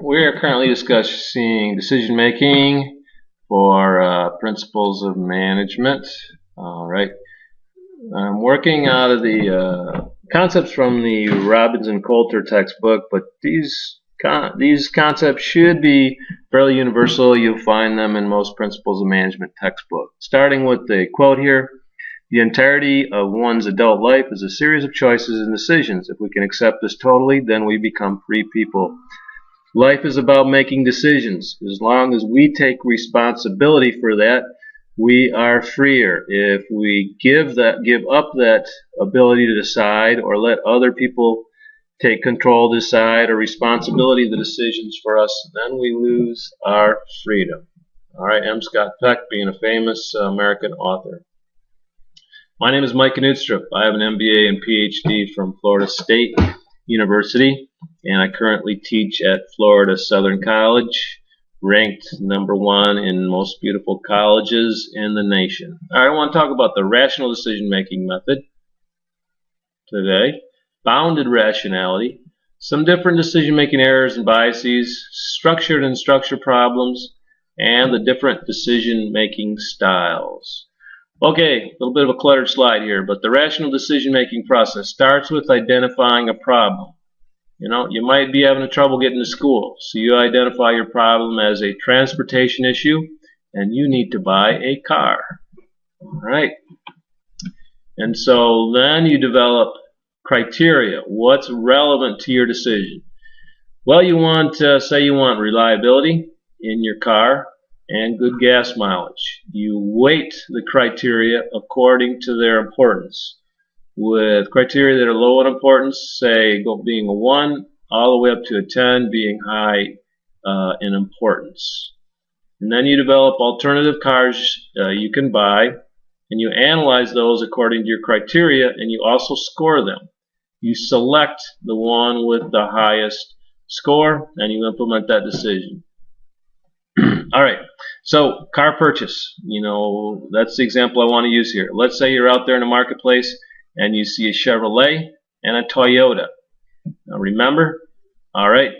We are currently discussing decision making for principles of management. All right. I'm working out of the concepts from the Robbins and Coulter textbook, but these concepts should be fairly universal. You'll find them in most principles of management textbooks. Starting with the quote here, the entirety of one's adult life is a series of choices and decisions. If we can accept this totally, then we become free people. Life is about making decisions. As long as we take responsibility for that, we are freer. If we give up that ability to decide or let other people take control, decide, or responsibility of the decisions for us, then we lose our freedom. All right, M. Scott Peck, being a famous American author. My name is Mike Knudstrup. I have an MBA and Ph.D. from Florida State University, and I currently teach at Florida Southern College, ranked #1 in most beautiful colleges in the nation. All right, I want to talk about the rational decision-making method today, bounded rationality, some different decision-making errors and biases, structured and unstructured problems, and the different decision-making styles. Okay, a little bit of a cluttered slide here, but the rational decision-making process starts with identifying a problem. You might be having trouble getting to school, so you identify your problem as a transportation issue, and you need to buy a car. All right, and so then you develop criteria. What's relevant to your decision? Well, you want say you want reliability in your car and good gas mileage. You weight the criteria according to their importance, with criteria that are low in importance, say being a 1, all the way up to a 10 being high in importance. And then you develop alternative cars you can buy, and you analyze those according to your criteria, and you also score them. You select the one with the highest score, and you implement that decision. All right, so car purchase, that's the example I want to use here. Let's say you're out there in the marketplace and you see a Chevrolet and a Toyota. Now remember? All right.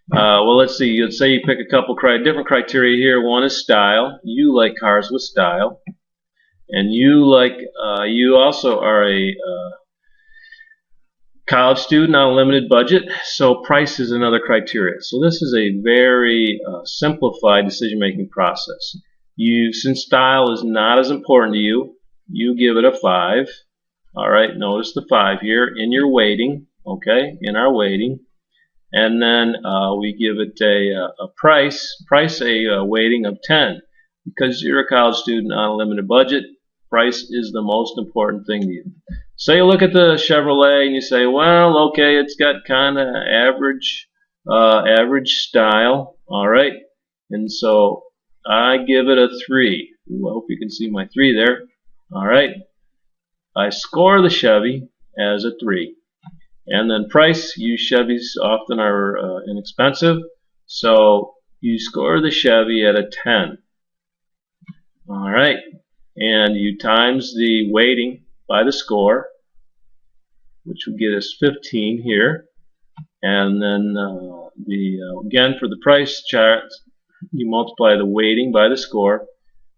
Well, let's see. Let's say you pick a couple different criteria here. One is style. You like cars with style, and you also are a college student on a limited budget, so price is another criteria. So this is a very simplified decision-making process. Since style is not as important to you, you give it a 5. All right, notice the 5 here in your weighting, okay, in our weighting. And then we give it a price a weighting of 10. Because you're a college student on a limited budget, price is the most important thing to you. So you look at the Chevrolet and you say, well, okay, it's got kind of average style, all right, and so I give it a 3. Ooh, I hope you can see my 3 there. All right, I score the Chevy as a 3, and then price. Chevys often are inexpensive, so you score the Chevy at a 10. All right, and you times the weighting by the score, which would get us 15 here, and then again for the price chart, you multiply the weighting by the score.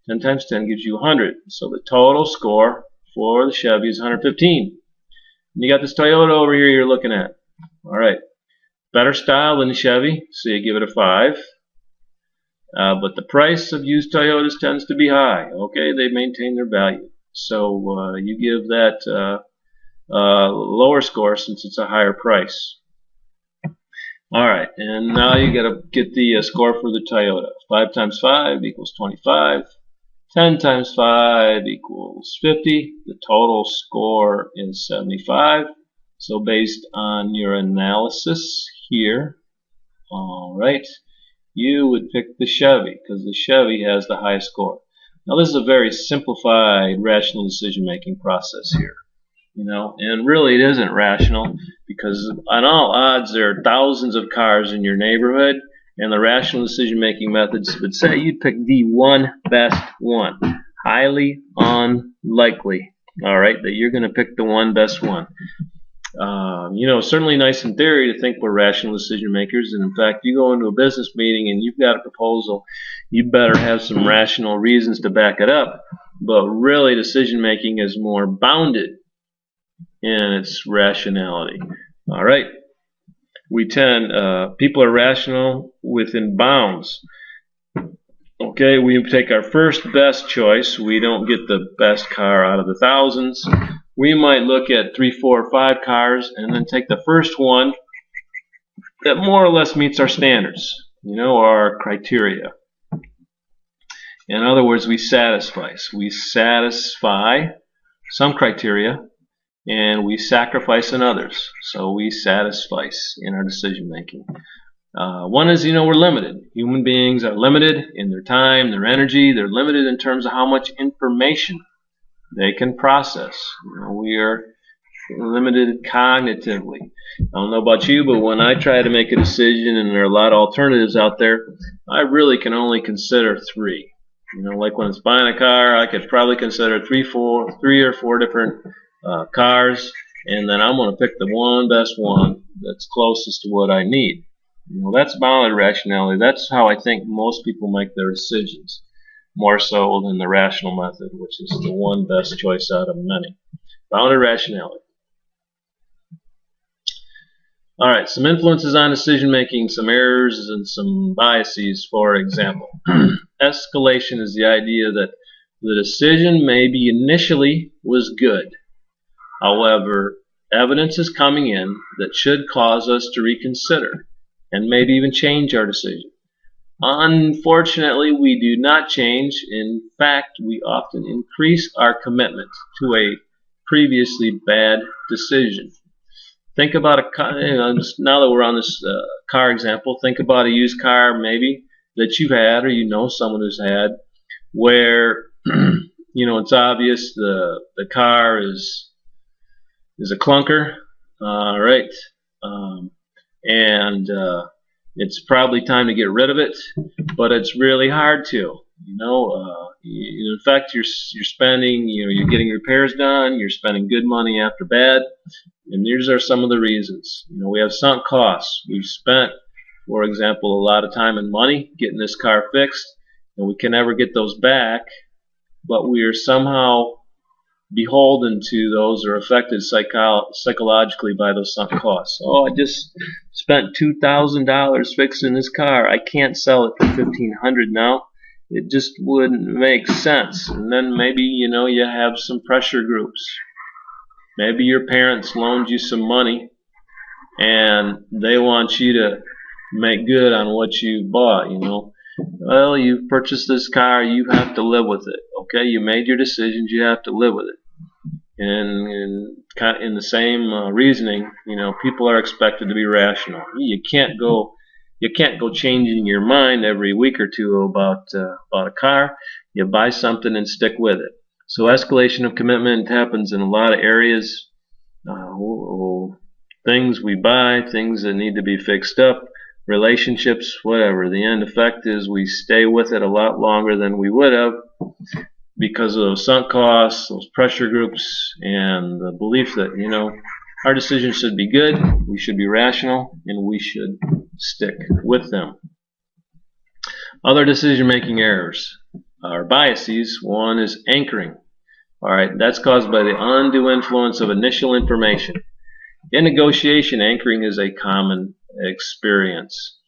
10 times 10 gives you 100. So the total score for the Chevy is 115. And you got this Toyota over here you're looking at. All right, better style than the Chevy, so you give it a 5. But the price of used Toyotas tends to be high. Okay, they maintain their value, so you give that lower score since it's a higher price. All right, and now you got to get the score for the Toyota. 5 times 5 equals 25. 10 times 5 equals 50. The total score is 75. So based on your analysis here, all right, you would pick the Chevy because the Chevy has the highest score. Now this is a very simplified rational decision-making process here. And really it isn't rational, because on all odds there are thousands of cars in your neighborhood, and the rational decision-making methods would say you'd pick the one best one. Highly unlikely, all right, that you're going to pick the one best one. Certainly nice in theory to think we're rational decision makers, and in fact, you go into a business meeting and you've got a proposal, you better have some rational reasons to back it up. But really, decision making is more bounded in its rationality. All right, people are rational within bounds. Okay, we take our first best choice. We don't get the best car out of the thousands. We might look at 3, 4, 5 cars and then take the first one that more or less meets our standards, our criteria. In other words, we satisfy some criteria and we sacrifice in others. So we satisfy in our decision making. One is, we're limited. Human beings are limited in their time, their energy. They're limited in terms of how much information they can process. We are limited cognitively. I don't know about you, but when I try to make a decision and there are a lot of alternatives out there, I really can only consider 3. Like when it's buying a car, I could probably consider 3 or 4 different cars, and then I'm going to pick the one best one that's closest to what I need. That's bounded rationality. That's how I think most people make their decisions, more so than the rational method, which is the one best choice out of many. Bounded rationality. All right, some influences on decision making, some errors, and some biases. For example, escalation is the idea that the decision maybe initially was good. However, evidence is coming in that should cause us to reconsider and maybe even change our decision. Unfortunately, we do not change. In fact, we often increase our commitment to a previously bad decision. Think about a car, now that we're on this car example, think about a used car maybe that you've had or someone who's had where it's obvious the car is a clunker, right? And it's probably time to get rid of it, but it's really hard to. In fact, you're spending, you're getting repairs done, you're spending good money after bad, and these are some of the reasons. We have sunk costs. We've spent, for example, a lot of time and money getting this car fixed, and we can never get those back, but we are somehow beholden to those or affected psychologically by those sunk costs. Oh, I just spent $2,000 fixing this car. I can't sell it for $1,500 now. It just wouldn't make sense. And then maybe you have some pressure groups. Maybe your parents loaned you some money and they want you to make good on what you bought. Well, you've purchased this car, you have to live with it. Okay, you made your decisions, you have to live with it. And in the same reasoning, people are expected to be rational. You can't go changing your mind every week or two about a car. You buy something and stick with it. So escalation of commitment happens in a lot of areas. Things we buy, things that need to be fixed up, relationships, whatever. The end effect is we stay with it a lot longer than we would have because of those sunk costs, those pressure groups, and the belief that, our decisions should be good, we should be rational, and we should stick with them. Other decision-making errors or biases. One is anchoring. All right, that's caused by the undue influence of initial information. In negotiation, anchoring is a common experience.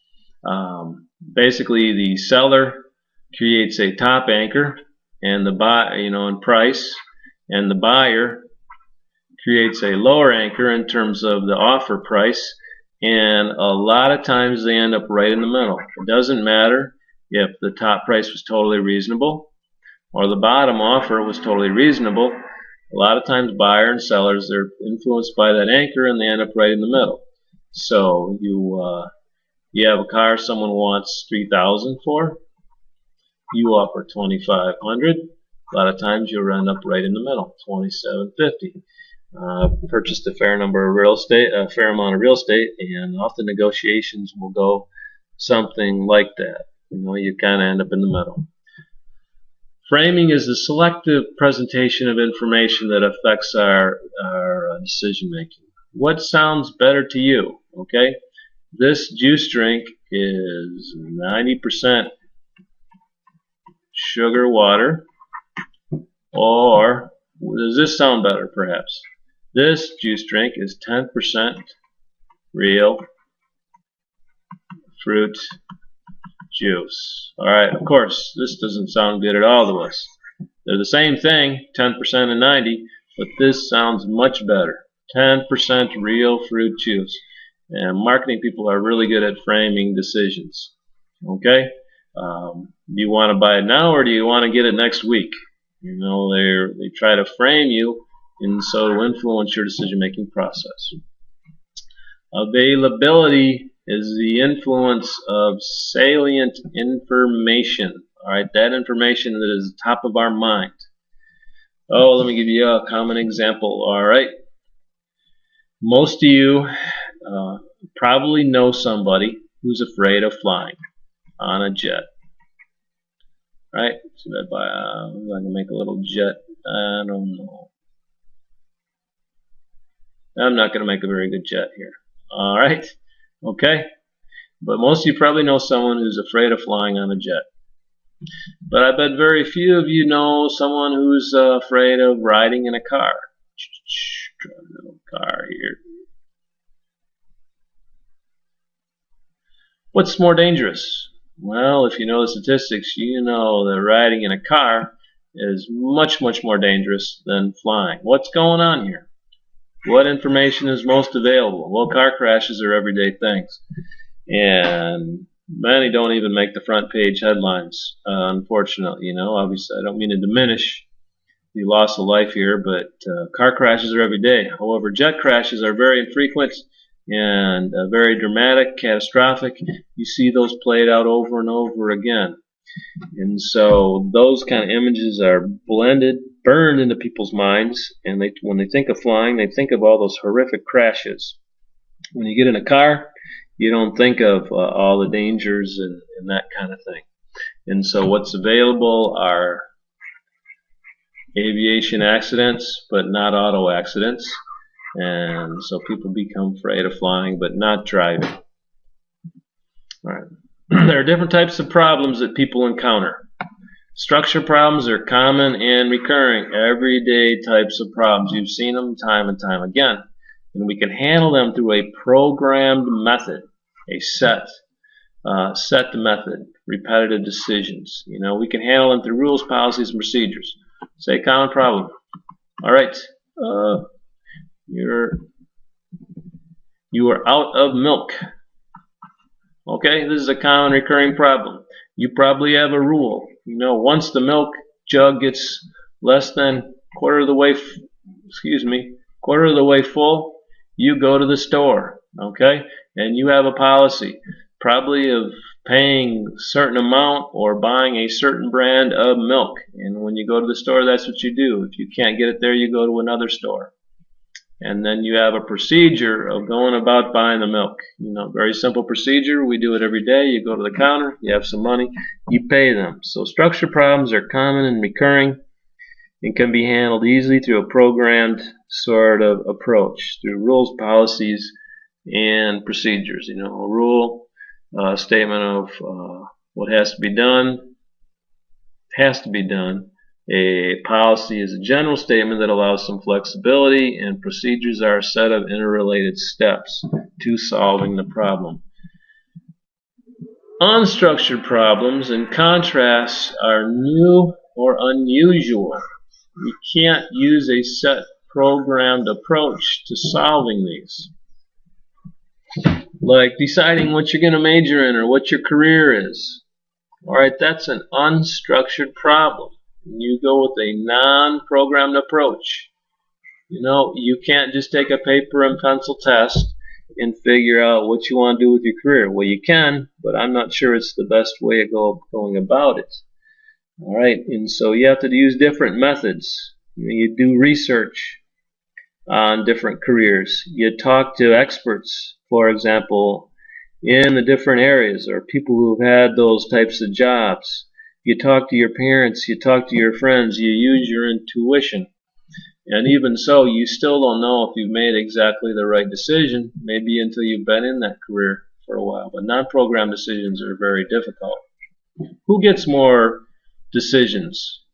Basically, the seller creates a top anchor, and the in price, and the buyer creates a lower anchor in terms of the offer price, and a lot of times they end up right in the middle. It doesn't matter if the top price was totally reasonable or the bottom offer was totally reasonable. A lot of times buyer and sellers, they're influenced by that anchor and they end up right in the middle. So you have a car someone wants $3,000 for, you offer $2,500. A lot of times you'll end up right in the middle, $2,750. Purchased a fair amount of real estate, and often negotiations will go something like that. You kind of end up in the middle. Framing is the selective presentation of information that affects our decision making. What sounds better to you? Okay, this juice drink is 90% sugar water, or does this sound better perhaps? This juice drink is 10% real fruit juice. Alright, of course, this doesn't sound good at all to us. They're the same thing, 10% and 90, but this sounds much better. 10% real fruit juice. And marketing people are really good at framing decisions. Okay? Do you want to buy it now, or do you want to get it next week? You know, they try to frame you, and so to influence your decision-making process. Availability is the influence of salient information. Alright, that information that is top of our mind. Oh, let me give you a common example. Alright, most of you probably know somebody who's afraid of flying on a jet. Right? So that I can make a little jet. I don't know. I'm not going to make a very good jet here. Alright? Okay? But most of you probably know someone who's afraid of flying on a jet. But I bet very few of you know someone who's afraid of riding in a car. Driving a little car here. What's more dangerous? Well, if you know the statistics, you know that riding in a car is much, much more dangerous than flying. What's going on here? What information is most available? Well, car crashes are everyday things. And many don't even make the front page headlines, unfortunately. You know, obviously, I don't mean to diminish the loss of life here, but car crashes are every day. However, jet crashes are very infrequent and very dramatic, catastrophic. You see those played out over and over again. And so those kind of images are burned into people's minds, and when they think of flying, they think of all those horrific crashes. When you get in a car, you don't think of all the dangers and that kind of thing. And so what's available are aviation accidents, but not auto accidents. And so people become afraid of flying, but not driving. All right. There are different types of problems that people encounter. Structure problems are common and recurring, everyday types of problems. You've seen them time and time again. And we can handle them through a programmed method, a set method, repetitive decisions. You know, we can handle them through rules, policies, and procedures. Say common problem. All right. You are out of milk. Okay, this is a common recurring problem. You probably have a rule. You know, once the milk jug gets less than quarter of the way full, you go to the store. Okay, and you have a policy, probably of paying a certain amount or buying a certain brand of milk. And when you go to the store, that's what you do. If you can't get it there, you go to another store. And then you have a procedure of going about buying the milk. You know, very simple procedure. We do it every day. You go to the counter, you have some money, you pay them. So structure problems are common and recurring and can be handled easily through a programmed sort of approach, through rules, policies, and procedures. You know, a rule, a statement of what has to be done, A policy is a general statement that allows some flexibility, and procedures are a set of interrelated steps to solving the problem. Unstructured problems, in contrast, are new or unusual. You can't use a set programmed approach to solving these. Like deciding what you're going to major in or what your career is. Alright, that's an unstructured problem. You go with a non-programmed approach. You know, you can't just take a paper and pencil test and figure out what you want to do with your career. Well, you can, but I'm not sure it's the best way of going about it. Alright, and so you have to use different methods. You do research on different careers. You talk to experts, for example, in the different areas, or people who've had those types of jobs. You talk to your parents, you talk to your friends, you use your intuition. And even so, you still don't know if you've made exactly the right decision, maybe until you've been in that career for a while. But non-programmed decisions are very difficult. Who gets more decisions?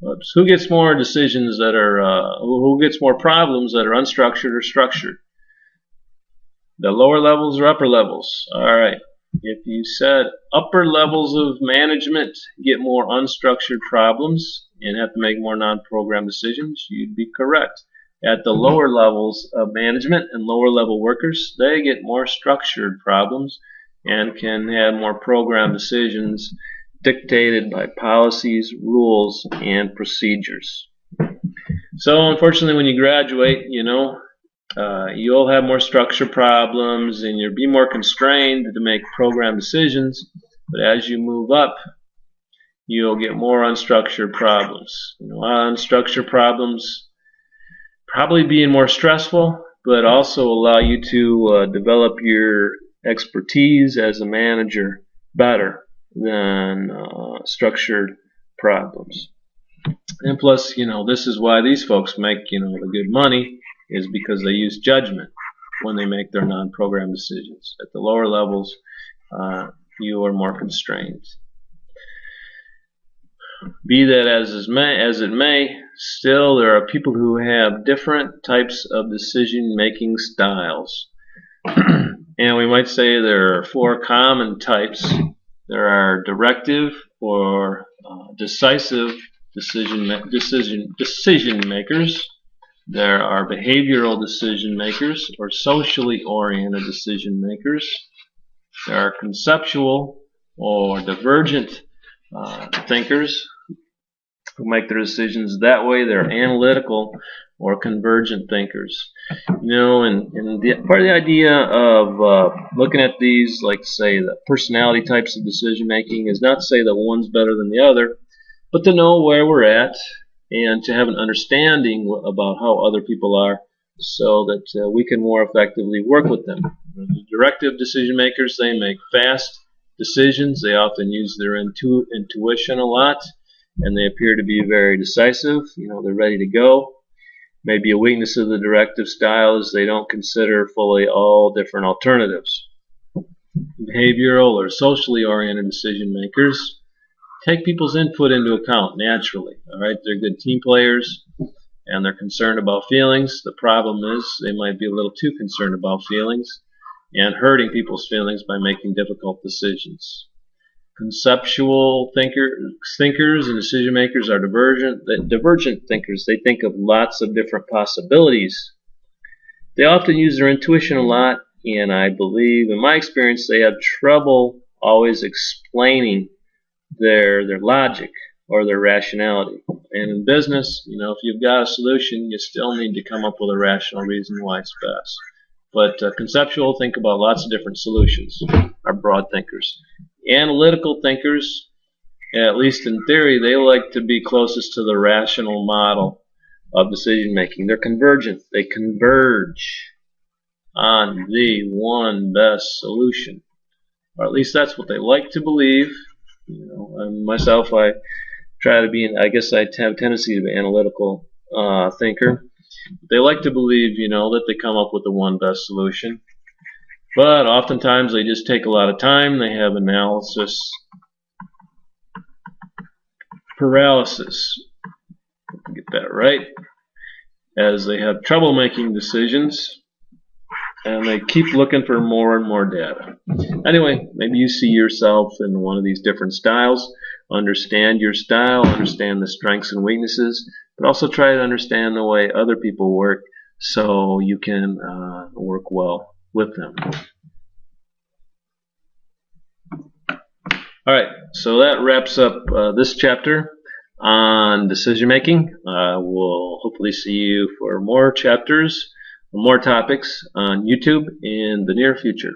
Oops. Who gets more decisions that are, who gets more problems that are unstructured or structured? The lower levels or upper levels? Alright. If you said upper levels of management get more unstructured problems and have to make more non-programmed decisions, you'd be correct. At the lower levels of management and lower level workers, they get more structured problems and can have more programmed decisions dictated by policies, rules, and procedures. So unfortunately, when you graduate, you'll have more structure problems and you'll be more constrained to make programmed decisions. But as you move up, you'll get more unstructured problems. Unstructured problems probably being more stressful, but also allow you to develop your expertise as a manager better than structured problems. And plus, this is why these folks make, the good money, is because they use judgment when they make their non-programmed decisions. At the lower levels, you are more constrained. Be that as it may, still there are people who have different types of decision-making styles. And we might say there are 4 common types. There are directive or decisive decision makers. There are behavioral decision makers or socially oriented decision makers. There are conceptual or divergent thinkers who make their decisions that way. They're analytical or convergent thinkers. And part of the idea of looking at these, like say the personality types of decision making, is not to say that one's better than the other, but to know where we're at and to have an understanding about how other people are so that we can more effectively work with them. The directive decision makers, they make fast decisions. They often use their intuition a lot, and they appear to be very decisive. They're ready to go. Maybe a weakness of the directive style is they don't consider fully all different alternatives. Behavioral or socially oriented decision makers take people's input into account naturally. Alright, they're good team players and they're concerned about feelings. The problem is they might be a little too concerned about feelings and hurting people's feelings by making difficult decisions. Conceptual thinkers and decision makers are divergent thinkers. They think of lots of different possibilities. They often use their intuition a lot, and I believe, in my experience, they have trouble always explaining their logic or their rationality. And in business, if you've got a solution, you still need to come up with a rational reason why it's best. But conceptual, think about lots of different solutions, are broad thinkers. Analytical thinkers, at least in theory, they like to be closest to the rational model of decision making. They're convergent. They converge on the one best solution. Or at least that's what they like to believe. And myself, I try to be, I guess I have a tendency to be an analytical thinker. They like to believe, that they come up with the one best solution. But oftentimes they just take a lot of time. They have analysis paralysis. Get that right. As they have trouble making decisions and they keep looking for more and more data. Anyway, maybe you see yourself in one of these different styles. Understand your style, understand the strengths and weaknesses, but also try to understand the way other people work so you can work well with them. Alright, so that wraps up this chapter on decision making. We'll hopefully see you for more chapters, more topics on YouTube in the near future.